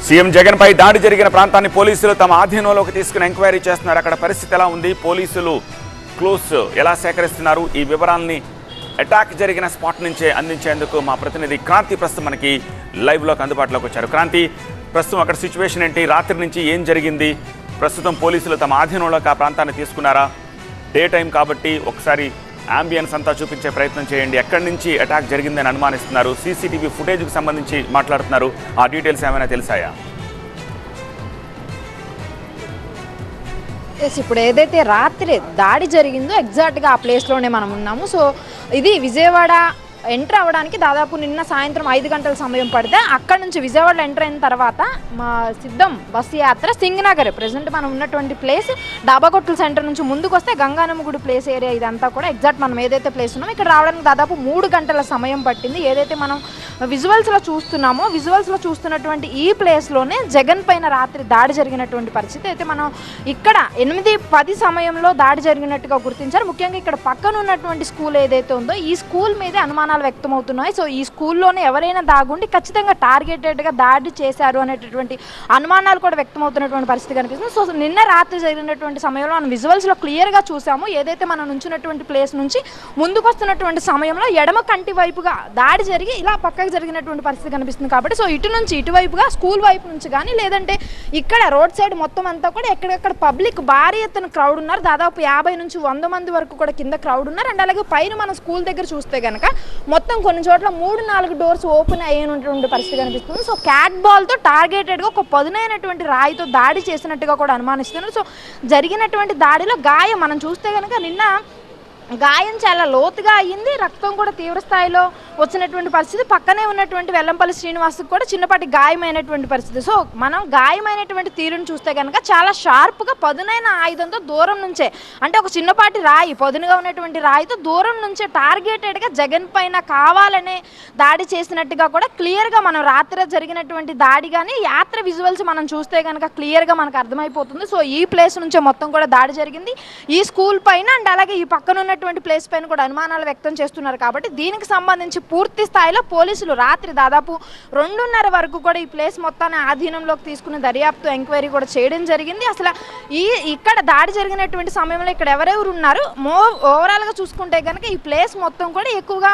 CM Jagan పై దాడి జరిగిన ప్రాంతాన్ని పోలీసులు తమ ఆధీనంలోకి తీసుకుని ఎంక్వైరీ చేస్తున్నారు. అక్కడ పరిస్థితి ఎలా ఉంది, పోలీసులు క్లూస్ ఎలా సేకరిస్తున్నారు, ఈ వివరాలని అటాక్ జరిగిన స్పాట్ నుంచే అందించేందుకు మా ప్రతినిధి క్రాంతి ప్రస్తుతం మనకి లైవ్లోకి అందుబాటులోకి వచ్చారు. క్రాంతి, ప్రస్తుతం అక్కడ సిచ్యువేషన్ ఏంటి, రాత్రి నుంచి ఏం జరిగింది, ప్రస్తుతం పోలీసులు తమ ఆధీనంలోకి ఆ ప్రాంతాన్ని తీసుకున్నారా? డే టైం కాబట్టి ఒకసారి అంబియన్స్ అంతా చూపించే ప్రయత్నం చేయండి. ఎక్కడి నుంచి అటాక్ జరిగిందని అనుమానిస్తున్నారు, సీసీటీవీ ఫుటేజ్కి సంబంధించి మాట్లాడుతున్నారు, ఆ డీటెయిల్స్ ఏమైనా తెలిసాయా? ఇప్పుడు ఏదైతే రాత్రి దాడి జరిగిందో ఎగ్జాక్ట్గా ఆ ప్లేస్లోనే మనం ఉన్నాము. సో ఇది విజయవాడ ఎంటర్ అవ్వడానికి దాదాపు నిన్న సాయంత్రం 5 గంటల సమయం పడితే అక్కడ నుంచి విజయవాడలో ఎంటర్ అయిన తర్వాత మా సిద్ధం బస్సు యాత్ర సింగనగర్ ప్రజెంట్ మనం ఉన్నటువంటి ప్లేస్ డాబాకొట్టుల సెంటర్ నుంచి ముందుకు వస్తే గంగానమ్మ గుడి ప్లేస్ ఏరియా ఇదంతా కూడా ఎగ్జాక్ట్ మనం ఏదైతే ప్లేస్ ఉన్నామో ఇక్కడ రావడానికి దాదాపు 3 గంటల సమయం పట్టింది. ఏదైతే మనం విజువల్స్లో చూస్తున్నామో విజువల్స్లో చూస్తున్నటువంటి ఈ ప్లేస్లోనే జగన్ పైన రాత్రి దాడి జరిగినటువంటి పరిస్థితి అయితే మనం ఇక్కడ 8-10 సమయంలో దాడి జరిగినట్టుగా గుర్తించారు. ముఖ్యంగా ఇక్కడ పక్కన ఉన్నటువంటి స్కూల్ ఏదైతే ఉందో ఈ స్కూల్ మీదే అనుమానాలు వ్యక్తమవుతున్నాయి. సో ఈ స్కూల్లోనే ఎవరైనా దాగుండి ఖచ్చితంగా టార్గెటెడ్గా దాడి చేశారు అనేటటువంటి అనుమానాలు కూడా వ్యక్తమవుతున్నటువంటి పరిస్థితి కనిపిస్తుంది. సో నిన్న రాత్రి జరిగినటువంటి సమయంలో మనం విజువల్స్లో క్లియర్గా చూసాము. ఏదైతే మనం నుంచినటువంటి ప్లేస్ నుంచి ముందుకు వస్తున్నటువంటి సమయంలో ఎడమ కంటి వైపుగా దాడి జరిగి ఇలా పక్కకు జరిగినటువంటి పరిస్థితి కనిపిస్తుంది. కాబట్టి సో ఇటు నుంచి ఇటువైపుగా స్కూల్ వైపు నుంచి కానీ లేదంటే ఇక్కడ రోడ్ సైడ్ మొత్తం అంతా కూడా ఎక్కడెక్కడ పబ్లిక్ భారీ ఎత్తున క్రౌడ్ ఉన్నారు. దాదాపు 50 నుంచి 100 మంది వరకు కూడా కింద క్రౌడ్ ఉన్నారు. అండ్ అలాగే పైన మన స్కూల్ దగ్గర చూస్తే కనుక మొత్తం కొన్ని చోట్ల 3-4 డోర్స్ ఓపెన్ అయినటువంటి పరిస్థితి కనిపిస్తుంది. సో క్యాట్ బాల్తో టార్గెటెడ్గా ఒక పదునైనటువంటి రాయితో దాడి చేసినట్టుగా కూడా అనుమానిస్తున్నారు. సో జరిగినటువంటి దాడిలో గాయం మనం చూస్తే కనుక నిన్న గాయం చాలా లోతుగా అయ్యింది, రక్తం కూడా తీవ్ర స్థాయిలో వచ్చినటువంటి పరిస్థితి. పక్కనే ఉన్నటువంటి వెల్లంపల్లి శ్రీనివాస్కి కూడా చిన్నపాటి గాయమైనటువంటి పరిస్థితి. సో మనం గాయమైనటువంటి తీరును చూస్తే కనుక చాలా షార్ప్గా పదునైన ఆయుధంతో దూరం నుంచే అంటే ఒక చిన్నపాటి రాయి పదునుగా ఉన్నటువంటి రాయితో దూరం నుంచే టార్గెటెడ్గా జగన్ పైన కావాలనే దాడి చేసినట్టుగా కూడా క్లియర్గా మనం రాత్రి జరిగినటువంటి దాడి కానీ యాత్ర విజువల్స్ మనం చూస్తే కనుక క్లియర్గా మనకు అర్థమైపోతుంది. సో ఈ ప్లేస్ నుంచే మొత్తం కూడా దాడి జరిగింది. ఈ స్కూల్ పైన అండ్ అలాగే ఈ పక్కన ఉన్న ప్లేస్ పైన కూడా అనుమానాలు వ్యక్తం చేస్తున్నారు. కాబట్టి దీనికి సంబంధించి పూర్తి స్థాయిలో పోలీసులు రాత్రి దాదాపు 2:30 వరకు కూడా ఈ ప్లేస్ మొత్తాన్ని ఆధీనంలోకి తీసుకుని దర్యాప్తు ఎంక్వైరీ కూడా చేయడం జరిగింది. అసలు ఇక్కడ దాడి జరిగినటువంటి సమయంలో ఇక్కడ ఎవరెవరు ఉన్నారు ఓవరాల్గా చూసుకుంటే కనుక ఈ ప్లేస్ మొత్తం కూడా ఎక్కువగా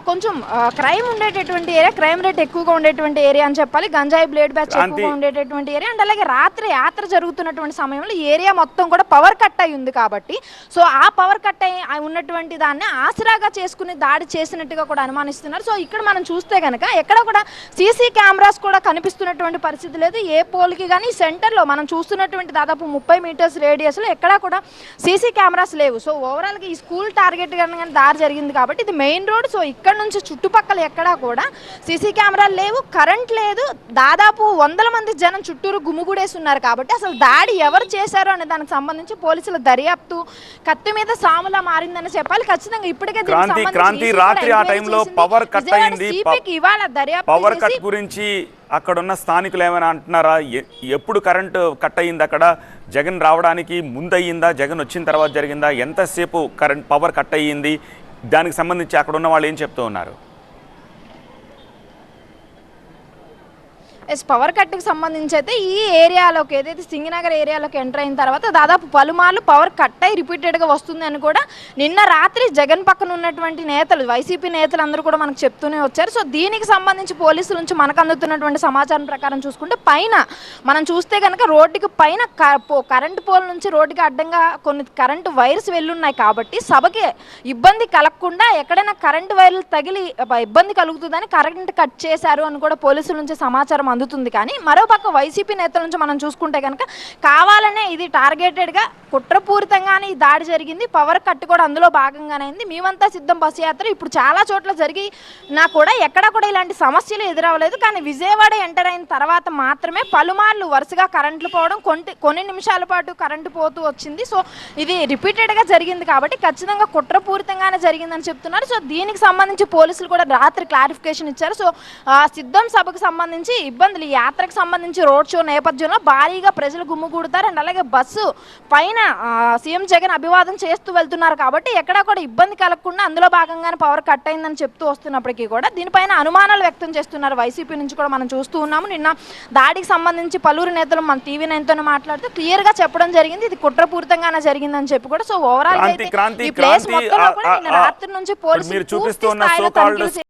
కొంచెం క్రైమ్ ఉండేటటువంటి ఏరియా, క్రైమ్ రేట్ ఎక్కువగా ఉండేటువంటి ఏరియా అని చెప్పాలి. గంజాయి బ్లేడ్ బ్యాచ్ ఎక్కువగా ఉండేటటువంటి ఏరియా. అండ్ అలాగే రాత్రి యాత్ర జరుగుతున్నటువంటి సమయంలో ఈ ఏరియా మొత్తం కూడా పవర్ కట్ అయి ఉంది. కాబట్టి సో ఆ పవర్ కట్ అయి ఉన్నటువంటి దాన్ని ఆసరాగా చేసుకుని దాడి చేసినట్టుగా కూడా అనుమానిస్తున్నారు. సో ఇక్కడ మనం చూస్తే కనుక ఎక్కడ కూడా సీసీ కెమెరాస్ కూడా కనిపిస్తున్నటువంటి పరిస్థితి లేదు. ఏ పోల్కి కానీ సెంటర్లో మనం చూస్తున్నటువంటి దాదాపు 30 మీటర్స్ రేడియస్లో ఎక్కడా కూడా సీసీ కెమెరాస్ లేవు. సో ఓవరాల్గా ఈ స్కూల్ టార్గెట్ కానీ దాడి జరిగింది కాబట్టి ఇది మెయిన్ రోడ్. సో ఇక్కడ నుంచి చుట్టుపక్కల ఎక్కడా కూడా సీసీ కెమెరాలు లేవు, కరెంట్ లేదు. దాదాపు 100 మంది జనం చుట్టూరు గుమిగూడేసి ఉన్నారు. కాబట్టి అసలు దాడి ఎవరు చేశారు అనే దానికి సంబంధించి పోలీసుల దర్యాప్తు కత్తి మీద సాములా మారిందని చెప్పాలి. ఖచ్చితంగా ఇప్పటికే క్రాంతి రాత్రి ఆ టైంలో పవర్ కట్ అయింది. పవర్ కట్ గురించి అక్కడున్న స్థానికులు ఏమైనా అంటున్నారా? ఎప్పుడు కరెంటు కట్ అయ్యింది? అక్కడ జగన్ రావడానికి ముందు అయ్యిందా, జగన్ వచ్చిన తర్వాత జరిగిందా? ఎంతసేపు పవర్ కట్ అయ్యింది? దానికి సంబంధించి అక్కడ ఉన్న వాళ్ళు ఏం చెప్తూ ఉన్నారు? పవర్ కట్కి సంబంధించి అయితే ఈ ఏరియాలోకి ఏదైతే సింగనగర్ ఏరియాలోకి ఎంటర్ అయిన తర్వాత దాదాపు పలుమార్లు పవర్ కట్ అయి రిపీటెడ్గా వస్తుంది అని కూడా నిన్న రాత్రి జగన్ పక్కన ఉన్నటువంటి నేతలు, వైసీపీ నేతలు అందరూ కూడా మనకు చెప్తూనే వచ్చారు. సో దీనికి సంబంధించి పోలీసుల నుంచి మనకు అందుతున్నటువంటి సమాచారం ప్రకారం చూసుకుంటే పైన మనం చూస్తే కనుక రోడ్డుకి పైన కరెంటు పోల్ నుంచి రోడ్డుకి అడ్డంగా కొన్ని కరెంటు వైర్స్ వెళ్ళున్నాయి. కాబట్టి సభకి ఇబ్బంది కలగకుండా ఎక్కడైనా కరెంటు వైర్లు తగిలి ఇబ్బంది కలుగుతుందని కరెంట్ కట్ చేశారు అని కూడా పోలీసుల నుంచి సమాచారం అందుతుంది. కానీ మరోపక్క వైసీపీ నేతల నుంచి మనం చూసుకుంటే కనుక కావాలనే ఇది టార్గెటెడ్గా కుట్రపూరితంగానే ఈ దాడి జరిగింది, పవర్ కట్ కూడా అందులో భాగంగానే అయింది. మేమంతా సిద్ధం బస్సు యాత్ర ఇప్పుడు చాలా చోట్ల జరిగినా కూడా ఎక్కడ కూడా ఇలాంటి సమస్యలు ఎదురవ్వలేదు. కానీ విజయవాడ ఎంటర్ అయిన తర్వాత మాత్రమే పలుమార్లు వరుసగా కరెంట్లు పోవడం, కొన్ని నిమిషాల పాటు కరెంటు పోతూ వచ్చింది. సో ఇది రిపీటెడ్గా జరిగింది కాబట్టి ఖచ్చితంగా కుట్రపూరితంగానే జరిగిందని చెప్తున్నారు. సో దీనికి సంబంధించి పోలీసులు కూడా రాత్రి క్లారిఫికేషన్ ఇచ్చారు. సో సిద్ధం సభకు సంబంధించి ఇబ్బందులు, ఈ యాత్రకు సంబంధించి రోడ్ షో నేపథ్యంలో భారీగా ప్రజలు గుమ్ముగూడతారు. అండ్ అలాగే బస్సు పైన సీఎం జగన్ అభివాదం చేస్తూ వెళ్తున్నారు కాబట్టి ఎక్కడా కూడా ఇబ్బంది కలగకుండా అందులో భాగంగానే పవర్ కట్ అయిందని చెప్తూ వస్తున్నప్పటికీ కూడా దీనిపైన అనుమానాలు వ్యక్తం చేస్తున్నారు వైసీపీ నుంచి కూడా మనం చూస్తూ ఉన్నాము. నిన్న దాడికి సంబంధించి పలువురు నేతలు మన టీవీ 9తోనే మాట్లాడుతూ క్లియర్ గా చెప్పడం జరిగింది, ఇది కుట్రపూరితంగానే జరిగిందని చెప్పి కూడా. సో ఓవరాల్ ఈ ప్లేస్ మొత్తంలో కూడా నిన్న రాత్రి నుంచి పోలీసులు